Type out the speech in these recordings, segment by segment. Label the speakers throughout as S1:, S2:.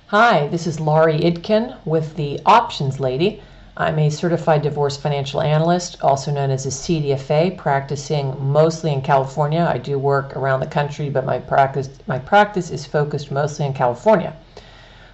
S1: Hi, this is Laurie Idkin with the Options Lady. I'm a certified divorce financial analyst, also known as a CDFA, practicing mostly in California. I do work around the country, but my practice is focused mostly in California.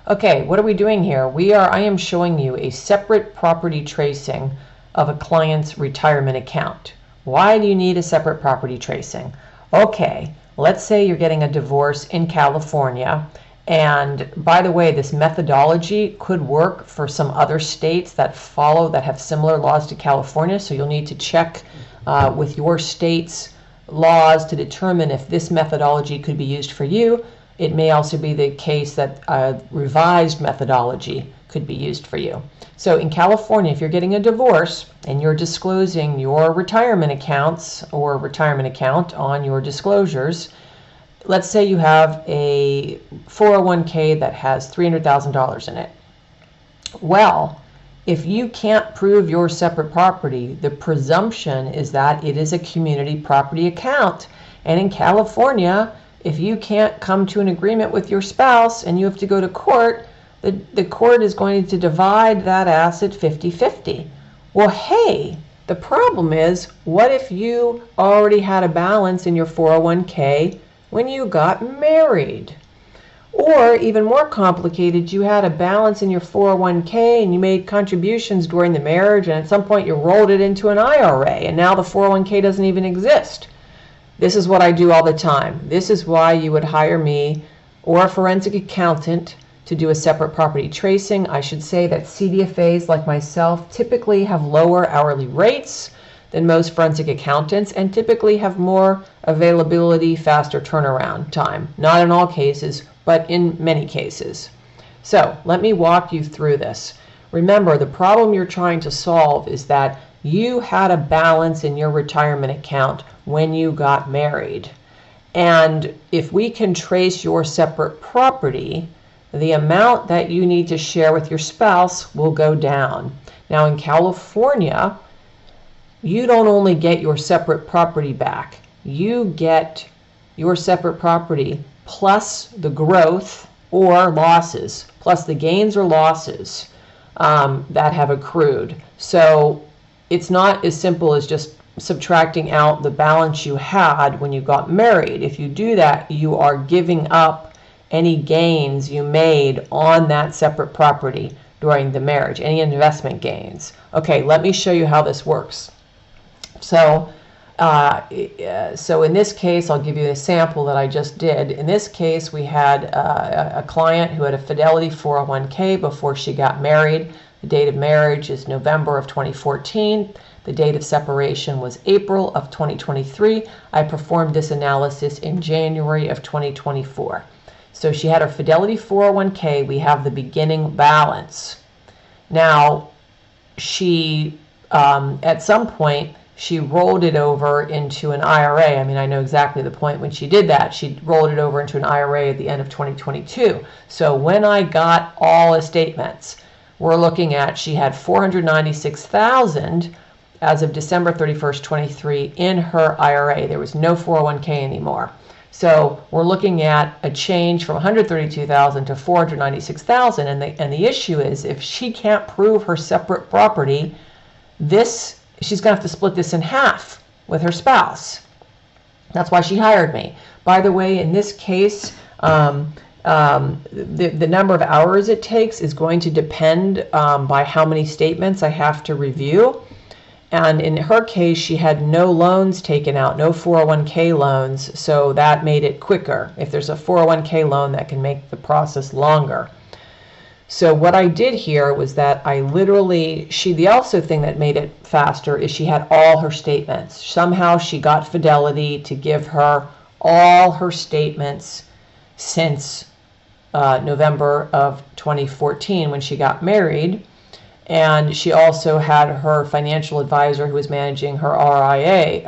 S1: Okay, what are we doing here? I am showing you a separate property tracing of a client's retirement account. Why do you need a separate property tracing? Okay, let's say you're getting a divorce in California. And by the way, this methodology could work for some other states that have similar laws to California. So you'll need to check with your state's laws to determine if this methodology could be used for you. It may also be the case that a revised methodology could be used for you. So in California, if you're getting a divorce and you're disclosing your retirement accounts or retirement account on your disclosures, let's say you have a 401k that has $300,000 in it. Well, if you can't prove your separate property, the presumption is that it is a community property account. And in California, if you can't come to an agreement with your spouse and you have to go to court, the court is going to divide that asset 50-50. Well, hey, the problem is, what if you already had a balance in your 401k when you got married? Or even more complicated, you had a balance in your 401k and you made contributions during the marriage, and at some point you rolled it into an IRA and now the 401k doesn't even exist. This is what I do all the time. This is why you would hire me or a forensic accountant to do a separate property tracing. I should say that CDFAs like myself typically have lower hourly rates than most forensic accountants and typically have more availability, faster turnaround time. Not in all cases, but in many cases. So let me walk you through this. Remember, the problem you're trying to solve is that you had a balance in your retirement account when you got married. And if we can trace your separate property, the amount that you need to share with your spouse will go down. Now in California, you don't only get your separate property back, you get your separate property plus the growth or losses, plus the gains or losses that have accrued. So it's not as simple as just subtracting out the balance you had when you got married. If you do that, you are giving up any gains you made on that separate property during the marriage, any investment gains. Okay, let me show you how this works. So in this case, I'll give you a sample that I just did. In this case, we had a client who had a Fidelity 401k before she got married. The date of marriage is November of 2014. The date of separation was April of 2023. I performed this analysis in January of 2024. So she had her Fidelity 401k. We have the beginning balance. Now, she, at some point, she rolled it over into an IRA. I mean, I know exactly the point when she did that. She rolled it over into an IRA at the end of 2022. So when I got all the statements, we're looking at, she had $496,000 as of December 31st, 23 in her IRA. There was no 401k anymore. So we're looking at a change from $132,000 to $496,000, and the issue is, if she can't prove her separate property, she's going to have to split this in half with her spouse. That's why she hired me. By the way, in this case, the number of hours it takes is going to depend by how many statements I have to review. And in her case, she had no loans taken out, no 401k loans, so that made it quicker. If there's a 401k loan, that can make the process longer. So what I did here was that the also thing that made it faster is she had all her statements. Somehow she got Fidelity to give her all her statements since November of 2014 when she got married. And she also had her financial advisor who was managing her IRA,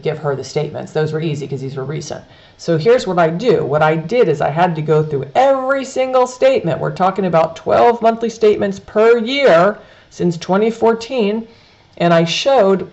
S1: give her the statements. Those were easy because these were recent. So here's what I do. What I did is I had to go through every single statement. We're talking about 12 monthly statements per year since 2014. And I showed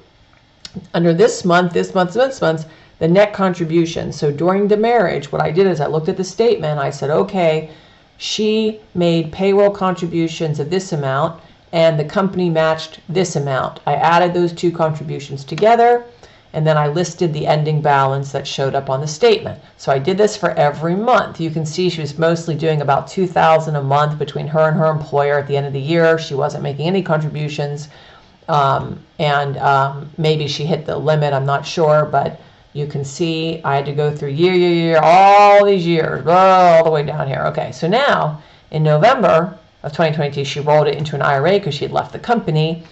S1: under this month, the net contribution. So during the marriage, what I did is I looked at the statement. I said, okay, she made payroll contributions of this amount and the company matched this amount. I added those two contributions together, and then I listed the ending balance that showed up on the statement. So I did this for every month. You can see she was mostly doing about $2,000 a month between her and her employer at the end of the year. She wasn't making any contributions, maybe she hit the limit, I'm not sure, but you can see I had to go through year, all these years, all the way down here. Okay, so now in November of 2022, she rolled it into an IRA because she had left the company.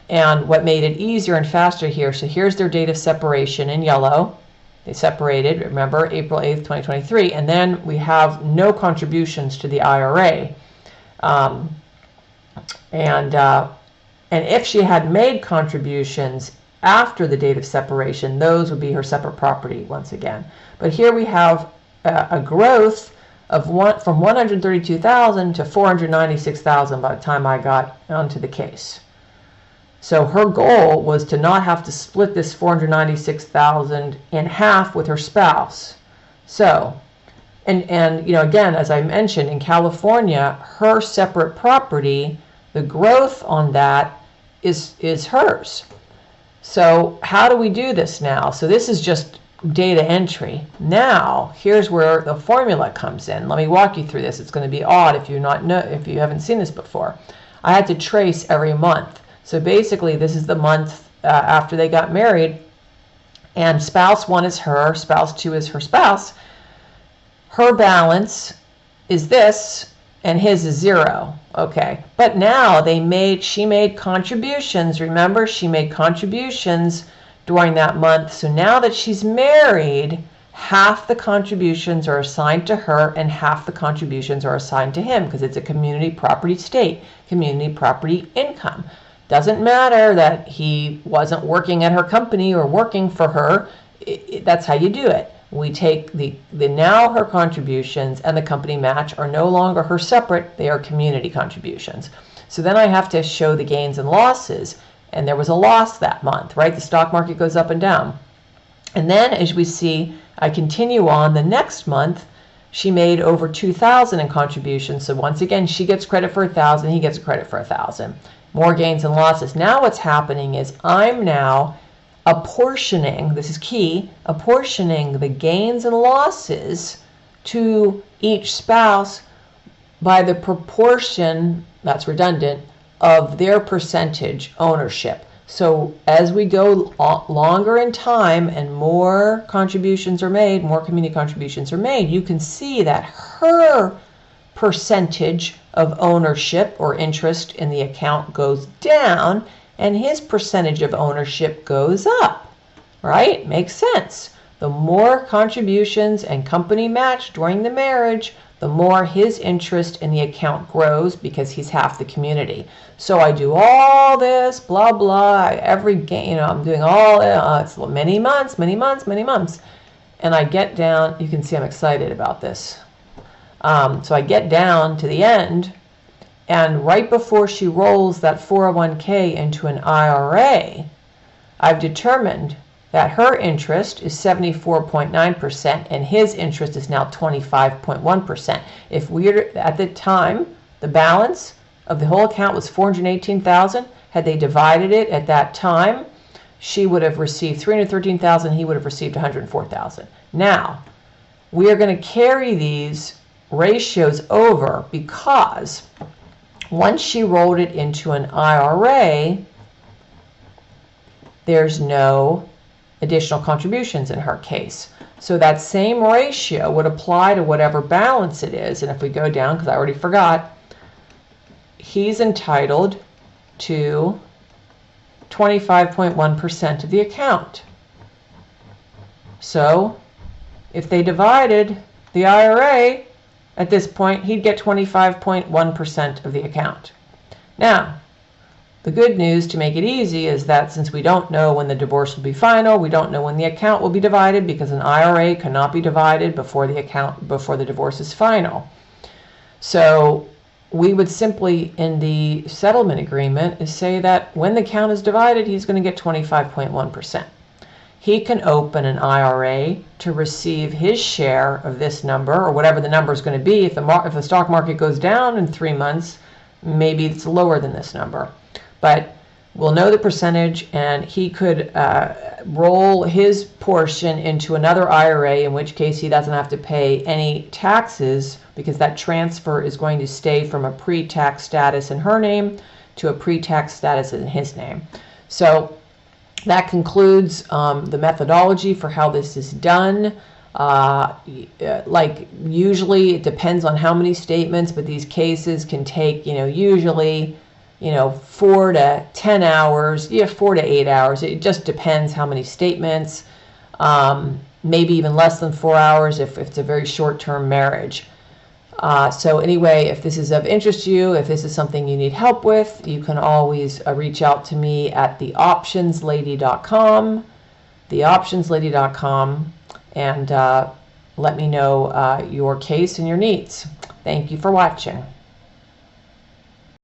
S1: And what made it easier and faster here, so here's their date of separation in yellow. They separated, remember, April 8th, 2023. And then we have no contributions to the IRA. And if she had made contributions after the date of separation, those would be her separate property once again. But here we have a growth of from 132,000 to 496,000 by the time I got onto the case. So her goal was to not have to split this 496,000 in half with her spouse. So, and again, as I mentioned, in California, her separate property, the growth on that is hers. So how do we do this now? So this is just data entry. Now, here's where the formula comes in. Let me walk you through this. It's going to be odd if you haven't seen this before. I had to trace every month. So basically, this is the month after they got married, and spouse 1 is her, spouse 2 is her spouse. Her balance is this, and his is 0. Okay, but now she made contributions. Remember, she made contributions during that month. So now that she's married, half the contributions are assigned to her and half the contributions are assigned to him because it's a community property state, community property income. Doesn't matter that he wasn't working at her company or working for her. That's how you do it. We take now her contributions and the company match are no longer her separate, they are community contributions. So then I have to show the gains and losses, and there was a loss that month, right? The stock market goes up and down. And then as we see, I continue on the next month, she made over 2,000 in contributions. So once again, she gets credit for 1,000, he gets credit for 1,000. More gains and losses. Now what's happening is I'm now apportioning, this is key, apportioning the gains and losses to each spouse by the proportion, that's redundant, of their percentage ownership. So as we go longer in time and more contributions are made, more community contributions are made, you can see that her percentage of ownership or interest in the account goes down and his percentage of ownership goes up, right? Makes sense. The more contributions and company match during the marriage, the more his interest in the account grows because he's half the community. So I do all this, blah, blah, every game, I'm doing all, it's many months. And I get down, you can see I'm excited about this. So I get down to the end, and right before she rolls that 401k into an IRA, I've determined that her interest is 74.9% and his interest is now 25.1%. If we're at the time, the balance of the whole account was 418,000. Had they divided it at that time, she would have received 313,000. He would have received 104,000. Now, we are going to carry these ratios over because once she rolled it into an IRA, there's no additional contributions in her case. So that same ratio would apply to whatever balance it is. And if we go down, because I already forgot, he's entitled to 25.1% of the account. So if they divided the IRA, at this point, he'd get 25.1% of the account. Now, the good news to make it easy is that since we don't know when the divorce will be final, we don't know when the account will be divided because an IRA cannot be divided before the divorce is final. So we would simply, in the settlement agreement, say that when the account is divided, he's going to get 25.1%. he can open an IRA to receive his share of this number, or whatever the number is going to be. If the stock market goes down in 3 months, maybe it's lower than this number. But we'll know the percentage, and he could roll his portion into another IRA, in which case he doesn't have to pay any taxes, because that transfer is going to stay from a pre-tax status in her name to a pre-tax status in his name. So that concludes the methodology for how this is done. Like usually it depends on how many statements, but these cases can take, usually, 4 to 10 hours, 4 to 8 hours. It just depends how many statements, maybe even less than 4 hours if it's a very short-term marriage. So anyway, if this is of interest to you, if this is something you need help with, you can always reach out to me at theoptionslady.com, and let me know your case and your needs. Thank you for watching.